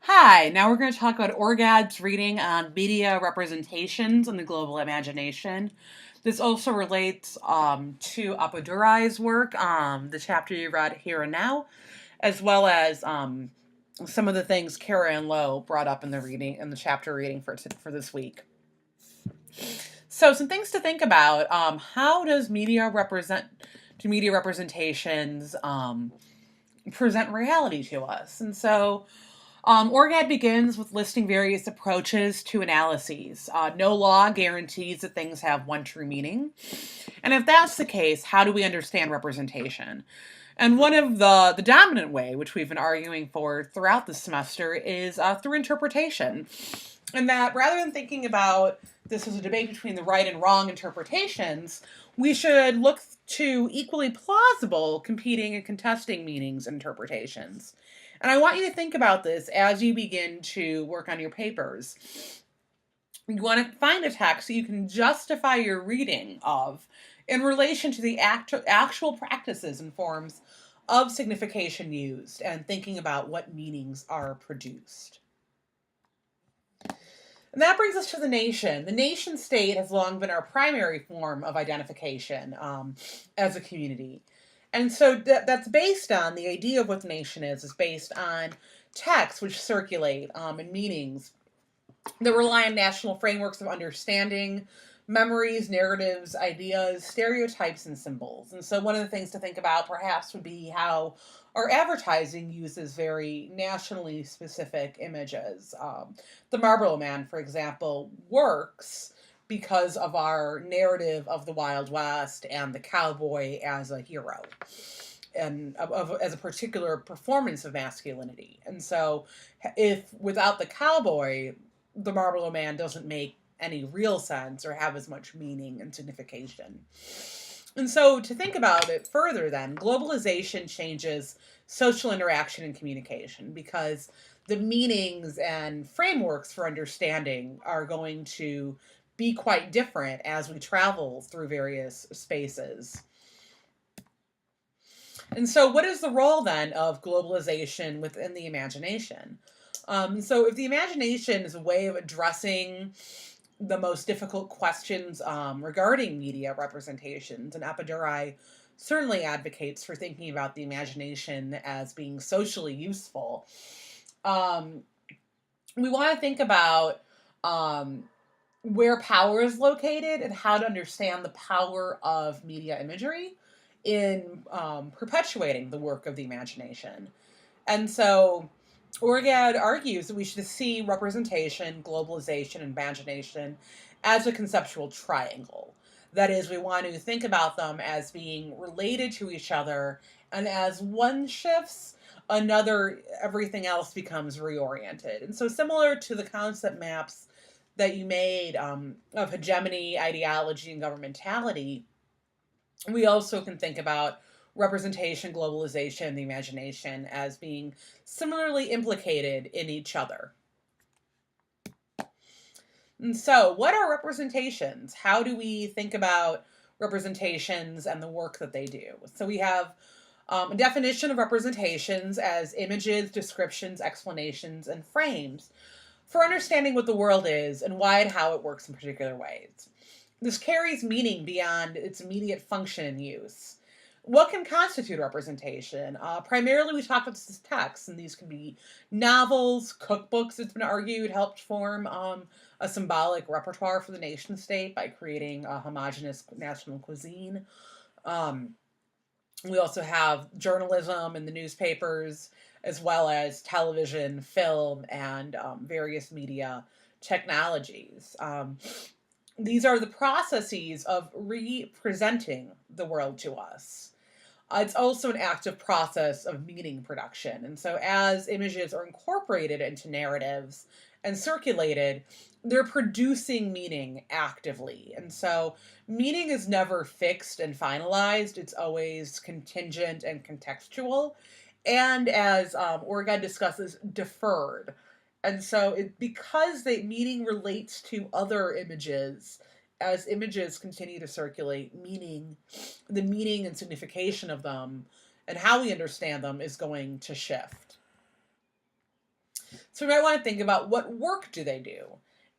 Hi, now we're going to talk about Orgad's reading on media representations and the global imagination. This also relates to Apadurai's work, the chapter you read here and now, as well as some of the things Kara and Lowe brought up in the chapter reading for this week. So, some things to think about. How does media representations present reality to us? And so, Orgad begins with listing various approaches to analyses. No law guarantees that things have one true meaning. And if that's the case, how do we understand representation? And one of the dominant way, which we've been arguing for throughout the semester, is through interpretation. And that rather than thinking about this as a debate between the right and wrong interpretations, we should look to equally plausible competing and contesting meanings and interpretations. And I want you to think about this as you begin to work on your papers. You want to find a text that you can justify your reading of in relation to the actual practices and forms of signification used and thinking about what meanings are produced. And that brings us to the nation. The nation state has long been our primary form of identification as a community. And so that's based on the idea of what the nation is based on texts which circulate and meanings that rely on national frameworks of understanding, memories, narratives, ideas, stereotypes, and symbols. And so one of the things to think about perhaps would be how our advertising uses very nationally specific images. The Marlboro Man, for example, works because of our narrative of the Wild West and the cowboy as a hero and as a particular performance of masculinity. And so if without the cowboy, the Marlboro Man doesn't make any real sense or have as much meaning and signification. And so to think about it further then, globalization changes social interaction and communication because the meanings and frameworks for understanding are going to be quite different as we travel through various spaces. And so what is the role then of globalization within the imagination? So if the imagination is a way of addressing the most difficult questions regarding media representations, and Apadurai certainly advocates for thinking about the imagination as being socially useful. We want to think about where power is located and how to understand the power of media imagery in perpetuating the work of the imagination. And so Orgad argues that we should see representation, globalization, and imagination as a conceptual triangle. That is, we want to think about them as being related to each other, and as one shifts, everything else becomes reoriented. And so similar to the concept maps that you made of hegemony, ideology, and governmentality, we also can think about representation, globalization, and the imagination as being similarly implicated in each other. And so, what are representations? How do we think about representations and the work that they do? So, we have a definition of representations as images, descriptions, explanations, and frames for understanding what the world is and why and how it works in particular ways. This carries meaning beyond its immediate function and use. What can constitute representation? Primarily, we talk about this as texts, and these can be novels, cookbooks, it's been argued, helped form a symbolic repertoire for the nation state by creating a homogenous national cuisine. We also have journalism in the newspapers, as well as television, film, and various media technologies. These are the processes of representing the world to us. It's also an active process of meaning production. And so, as images are incorporated into narratives and circulated, they're producing meaning actively. And so, meaning is never fixed and finalized, it's always contingent and contextual. And as Orgad discusses, deferred. And so, because the meaning relates to other images, as images continue to circulate, the meaning and signification of them and how we understand them is going to shift. So we might want to think about what work do they do?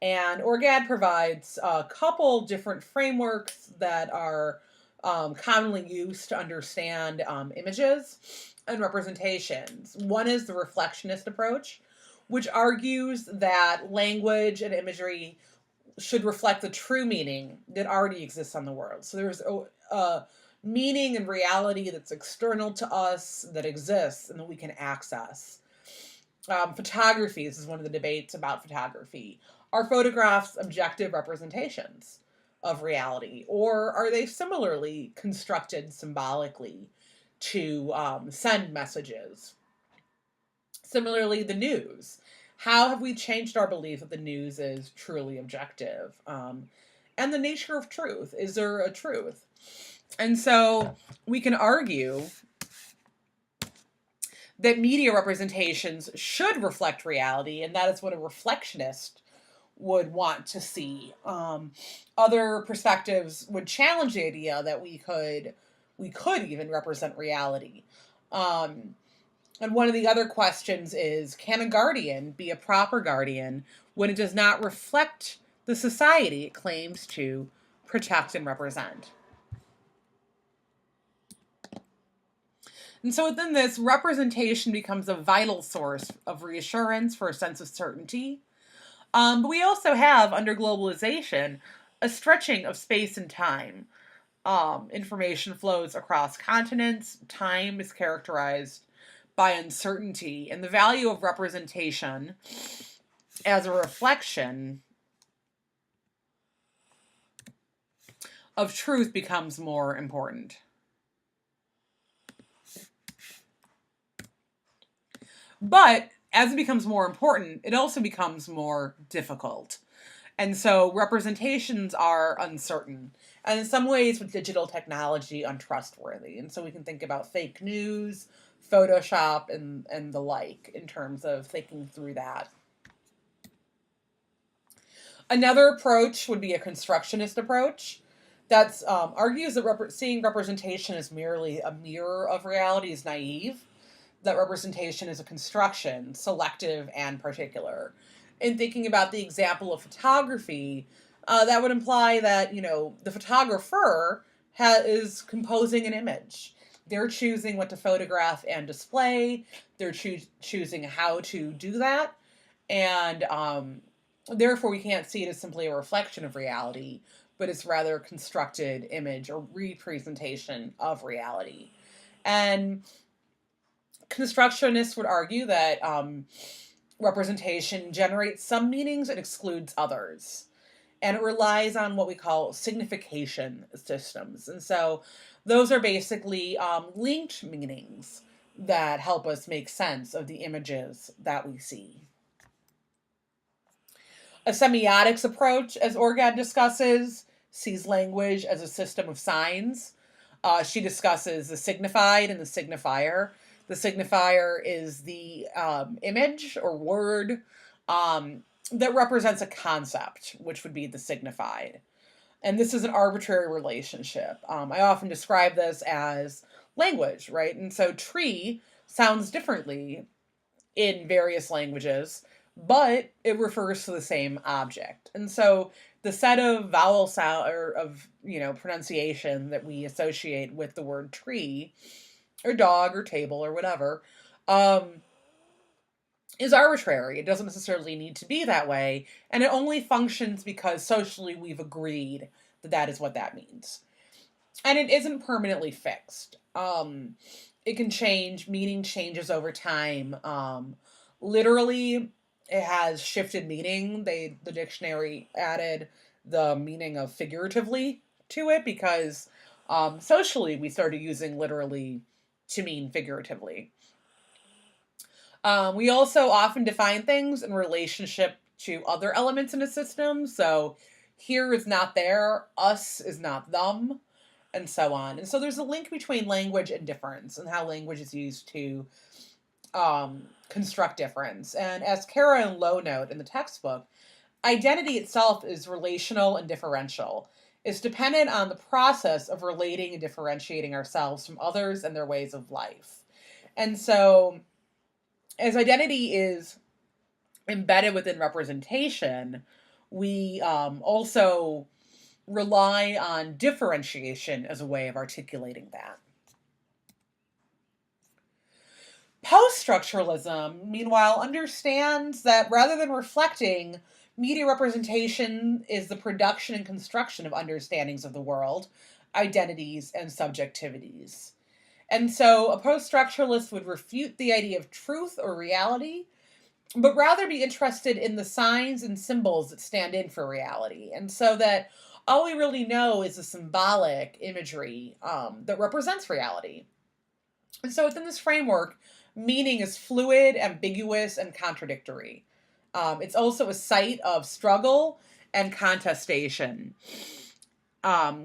And Orgad provides a couple different frameworks that are commonly used to understand images and representations. One is the reflectionist approach, which argues that language and imagery should reflect the true meaning that already exists on the world. So there's a meaning and reality that's external to us, that exists, and that we can access. Photography, this is one of the debates about photography. Are photographs objective representations of reality, or are they similarly constructed symbolically to send messages? Similarly, the news. How have we changed our belief that the news is truly objective? And the nature of truth. Is there a truth? And so we can argue that media representations should reflect reality, and that is what a reflectionist would want to see. Other perspectives would challenge the idea that we could even represent reality. And one of the other questions is, can a guardian be a proper guardian when it does not reflect the society it claims to protect and represent? And so within this, representation becomes a vital source of reassurance for a sense of certainty. But we also have, under globalization, a stretching of space and time. Information flows across continents. Time is characterized by uncertainty, and the value of representation as a reflection of truth becomes more important. But as it becomes more important, it also becomes more difficult. And so representations are uncertain, and in some ways with digital technology, untrustworthy. And so we can think about fake news, Photoshop, and the like in terms of thinking through that. Another approach would be a constructionist approach that argues that seeing representation as merely a mirror of reality is naive, that representation is a construction, selective and particular. In thinking about the example of photography, that would imply that, the photographer is composing an image. They're choosing what to photograph and display. They're choosing how to do that. And therefore, we can't see it as simply a reflection of reality, but it's rather a constructed image or representation of reality. And constructionists would argue that representation generates some meanings and excludes others. And it relies on what we call signification systems. And so those are basically linked meanings that help us make sense of the images that we see. A semiotics approach, as Orgad discusses, sees language as a system of signs. She discusses the signified and the signifier. The signifier is the image or word that represents a concept, which would be the signified. And this is an arbitrary relationship. I often describe this as language, right? And so tree sounds differently in various languages, but it refers to the same object. And so the set of vowel sound or of, pronunciation that we associate with the word tree or dog or table or whatever, is arbitrary. It doesn't necessarily need to be that way, and it only functions because socially we've agreed that that is what that means. And it isn't permanently fixed. It can change, meaning changes over time. Literally, it has shifted meaning. The dictionary added the meaning of figuratively to it because socially we started using literally to mean figuratively. We also often define things in relationship to other elements in a system. So here is not there, us is not them, and so on. And so there's a link between language and difference and how language is used to construct difference. And as Kara and Lowe note in the textbook, identity itself is relational and differential. It's dependent on the process of relating and differentiating ourselves from others and their ways of life. And so as identity is embedded within representation, we also rely on differentiation as a way of articulating that. Post-structuralism, meanwhile, understands that rather than reflecting, media representation is the production and construction of understandings of the world, identities, and subjectivities. And so a post-structuralist would refute the idea of truth or reality, but rather be interested in the signs and symbols that stand in for reality. And so that all we really know is the symbolic imagery that represents reality. And so within this framework, meaning is fluid, ambiguous, and contradictory. It's also a site of struggle and contestation.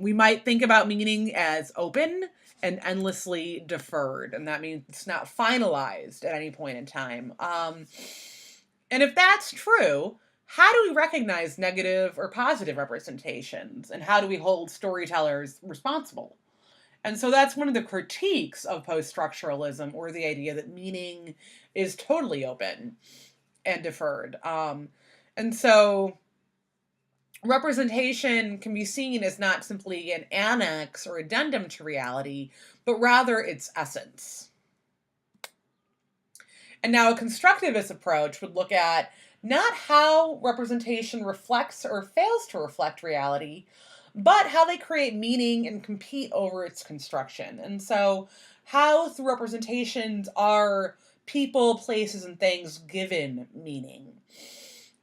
We might think about meaning as open and endlessly deferred, and that means it's not finalized at any point in time. And if that's true, how do we recognize negative or positive representations? And how do we hold storytellers responsible? And so that's one of the critiques of post-structuralism, or the idea that meaning is totally open and deferred. And so representation can be seen as not simply an annex or addendum to reality, but rather its essence. And now a constructivist approach would look at not how representation reflects or fails to reflect reality, but how they create meaning and compete over its construction. And so how through representations are people, places, and things given meaning.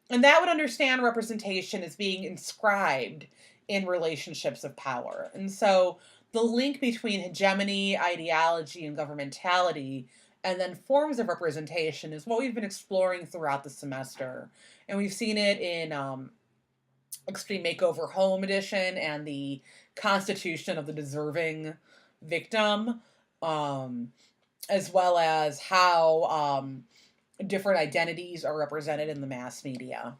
And that would understand representation as being inscribed in relationships of power. And so the link between hegemony, ideology, and governmentality, and then forms of representation, is what we've been exploring throughout the semester. And we've seen it in Extreme Makeover Home Edition and the Constitution of the Deserving Victim, as well as how different identities are represented in the mass media.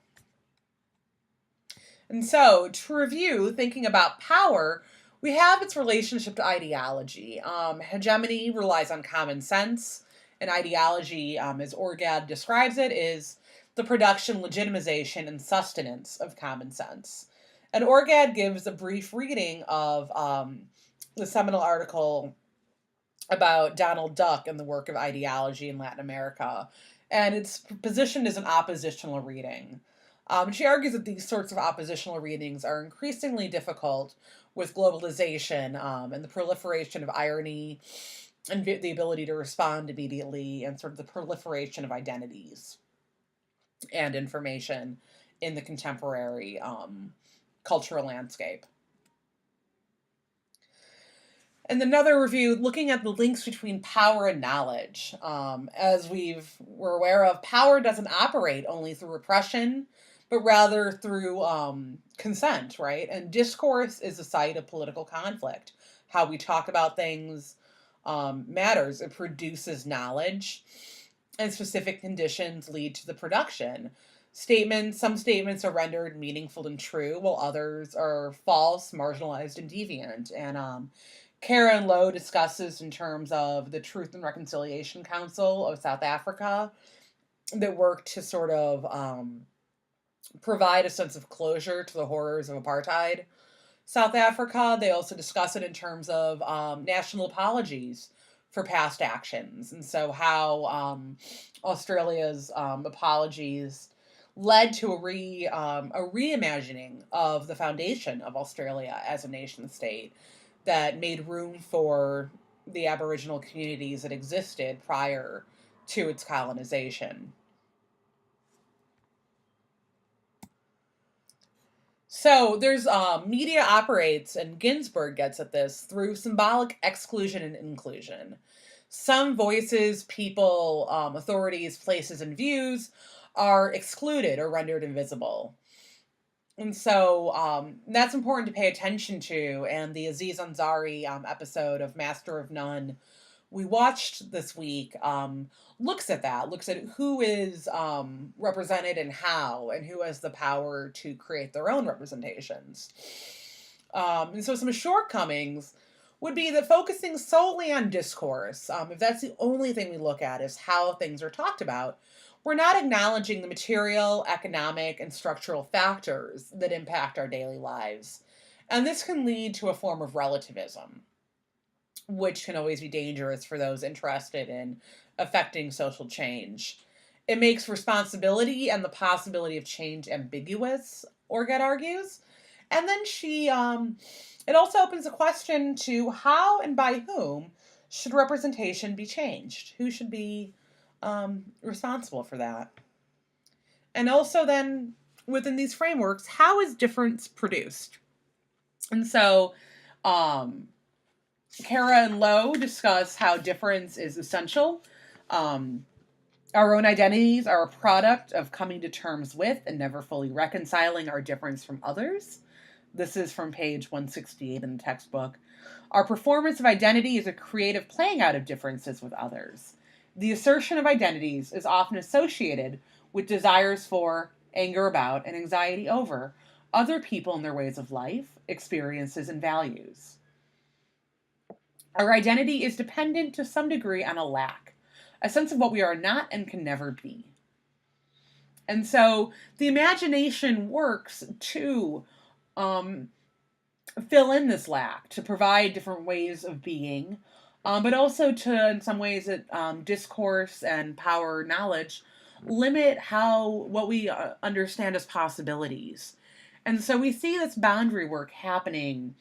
And so, to review, thinking about power, we have its relationship to ideology. Hegemony relies on common sense, and ideology, as Orgad describes it, is the production, legitimization, and sustenance of common sense. And Orgad gives a brief reading of the seminal article about Donald Duck and the work of ideology in Latin America. And it's positioned as an oppositional reading. She argues that these sorts of oppositional readings are increasingly difficult with globalization and the proliferation of irony and the ability to respond immediately, and sort of the proliferation of identities and information in the contemporary cultural landscape. And another review, looking at the links between power and knowledge. As we're aware of, power doesn't operate only through repression, but rather through consent, right? And discourse is a site of political conflict. How we talk about things matters. It produces knowledge, and specific conditions lead to the production. Some statements are rendered meaningful and true, while others are false, marginalized, and deviant. And Karen Lowe discusses in terms of the Truth and Reconciliation Council of South Africa that worked to sort of provide a sense of closure to the horrors of apartheid South Africa. They also discuss it in terms of national apologies for past actions. And so how Australia's apologies led to a reimagining of the foundation of Australia as a nation state that made room for the Aboriginal communities that existed prior to its colonization. So there's media operates, and Ginsburg gets at this, through symbolic exclusion and inclusion. Some voices, people, authorities, places, and views are excluded or rendered invisible. And so that's important to pay attention to. And the Aziz Ansari episode of Master of None we watched this week looks at that, looks at who is represented and how, and who has the power to create their own representations. And so some shortcomings would be that focusing solely on discourse, if that's the only thing we look at is how things are talked about, we're not acknowledging the material, economic, and structural factors that impact our daily lives. And this can lead to a form of relativism, which can always be dangerous for those interested in affecting social change. It makes responsibility and the possibility of change ambiguous, Orgad argues. And then it also opens a question to how and by whom should representation be changed? Who should be responsible for that? And also, then, within these frameworks, how is difference produced? And so, Kara and Lowe discuss how difference is essential. Our own identities are a product of coming to terms with and never fully reconciling our difference from others. This is from page 168 in the textbook. Our performance of identity is a creative playing out of differences with others. The assertion of identities is often associated with desires for, anger about, and anxiety over other people and their ways of life, experiences, and values. Our identity is dependent to some degree on a lack, a sense of what we are not and can never be. And so the imagination works to fill in this lack, to provide different ways of being, but also to, in some ways, discourse and power knowledge limit what we understand as possibilities. And so we see this boundary work happening,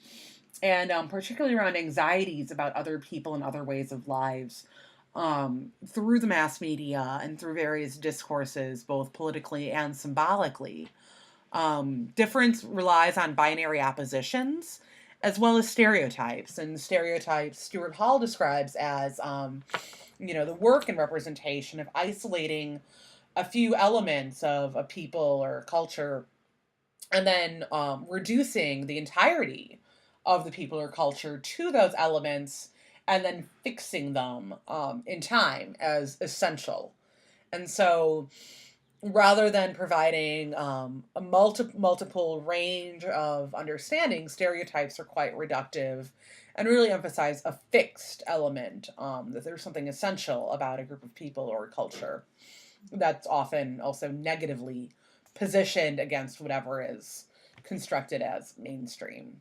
and particularly around anxieties about other people and other ways of lives, through the mass media and through various discourses, both politically and symbolically. Difference relies on binary oppositions as well as stereotypes. And stereotypes Stuart Hall describes as, the work and representation of isolating a few elements of a people or culture and then reducing the entirety of the people or culture to those elements and then fixing them in time as essential. And so rather than providing a multiple range of understanding, stereotypes are quite reductive and really emphasize a fixed element, that there's something essential about a group of people or culture that's often also negatively positioned against whatever is constructed as mainstream.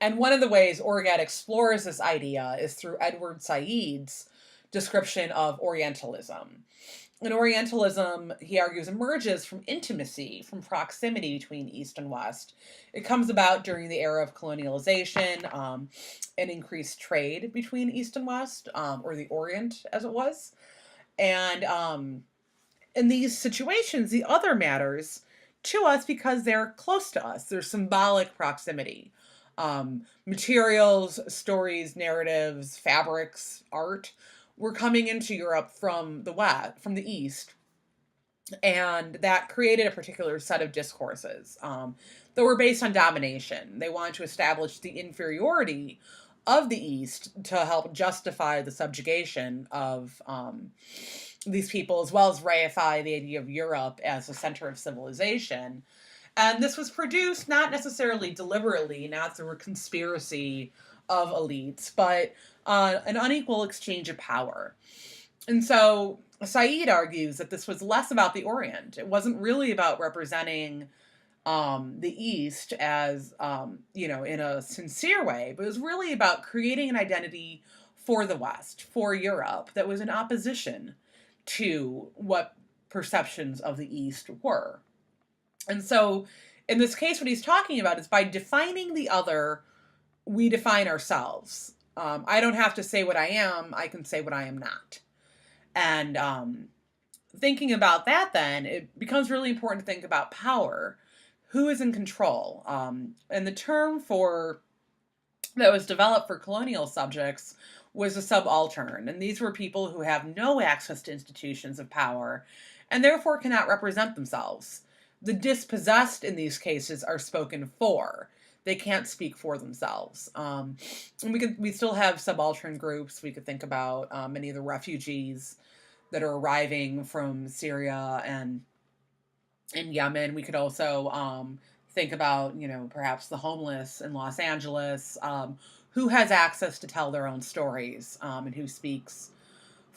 And one of the ways Orgad explores this idea is through Edward Said's description of Orientalism. And Orientalism, he argues, emerges from intimacy, from proximity between East and West. It comes about during the era of colonialization and increased trade between East and West, or the Orient as it was. And in these situations, the other matters to us because they're close to us. There's symbolic proximity. Materials, stories, narratives, fabrics, art were coming into Europe from the East, and that created a particular set of discourses that were based on domination. They wanted to establish the inferiority of the East to help justify the subjugation of these people, as well as reify the idea of Europe as a center of civilization. And this was produced not necessarily deliberately, not through a conspiracy of elites, but an unequal exchange of power. And so Said argues that this was less about the Orient. It wasn't really about representing the East as, in a sincere way, but it was really about creating an identity for the West, for Europe, that was in opposition to what perceptions of the East were. And so in this case, what he's talking about is by defining the other, we define ourselves. I don't have to say what I am, I can say what I am not. And thinking about that, then, it becomes really important to think about power. Who is in control? And the term that was developed for colonial subjects was a subaltern. And these were people who have no access to institutions of power and therefore cannot represent themselves. The dispossessed in these cases are spoken for. They can't speak for themselves. And we still have subaltern groups. We could think about many of the refugees that are arriving from Syria and in Yemen. We could also think about, perhaps the homeless in Los Angeles, who has access to tell their own stories and who speaks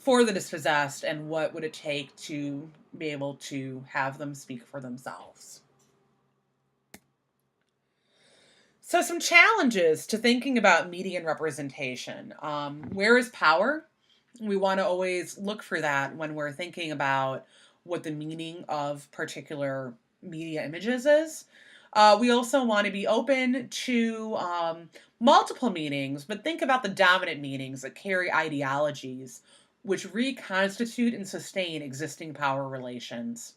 for the dispossessed, and what would it take to be able to have them speak for themselves. So, some challenges to thinking about media and representation. Where is power? We want to always look for that when we're thinking about what the meaning of particular media images is. We also want to be open to multiple meanings, but think about the dominant meanings that carry ideologies which reconstitute and sustain existing power relations.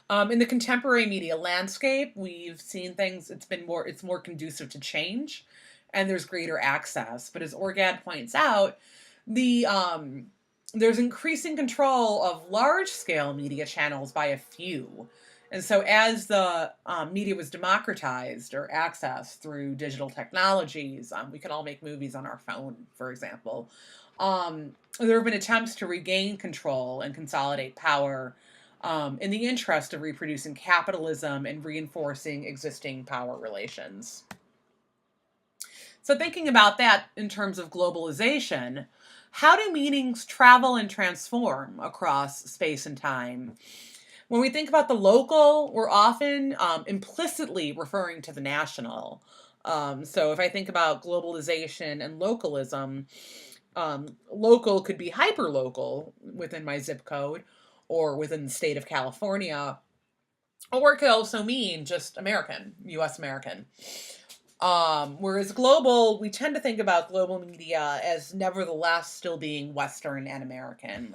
In the contemporary media landscape, we've seen things. It's more conducive to change, and there's greater access. But as Orgad points out, the there's increasing control of large scale media channels by a few. And so, as the media was democratized or accessed through digital technologies, we can all make movies on our phone, for example. There have been attempts to regain control and consolidate power in the interest of reproducing capitalism and reinforcing existing power relations. So, thinking about that in terms of globalization, how do meanings travel and transform across space and time? When we think about the local, we're often implicitly referring to the national. So, if I think about globalization and localism, local could be hyper-local within my zip code or within the state of California, or it could also mean just American, US American. Whereas global, we tend to think about global media as nevertheless still being Western and American.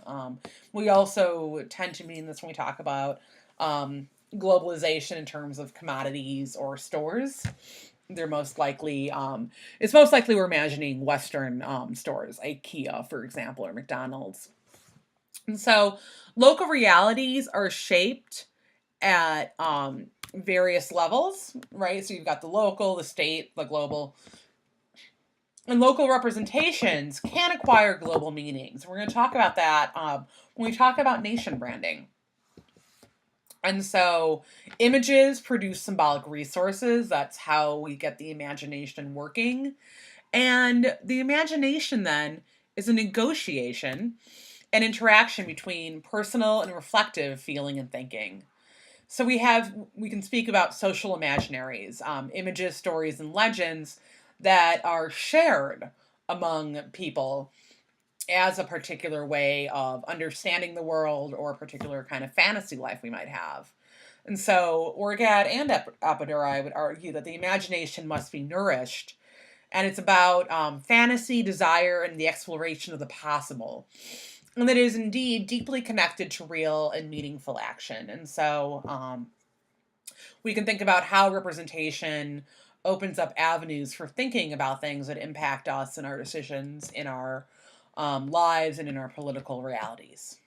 We also tend to mean this when we talk about globalization in terms of commodities or stores. They're most likely, it's most likely we're imagining Western stores, IKEA, for example, or McDonald's. And so local realities are shaped at various levels, right? So you've got the local, the state, the global. And local representations can acquire global meanings. We're going to talk about that when we talk about nation branding. And so images produce symbolic resources. That's how we get the imagination working. And the imagination then is a negotiation, an interaction between personal and reflective feeling and thinking. So we can speak about social imaginaries, images, stories, and legends that are shared among people as a particular way of understanding the world or a particular kind of fantasy life we might have. And so Orgad and Apoduri would argue that the imagination must be nourished, and it's about fantasy, desire, and the exploration of the possible. And that is indeed deeply connected to real and meaningful action. And so we can think about how representation opens up avenues for thinking about things that impact us in our decisions, in our lives, and in our political realities.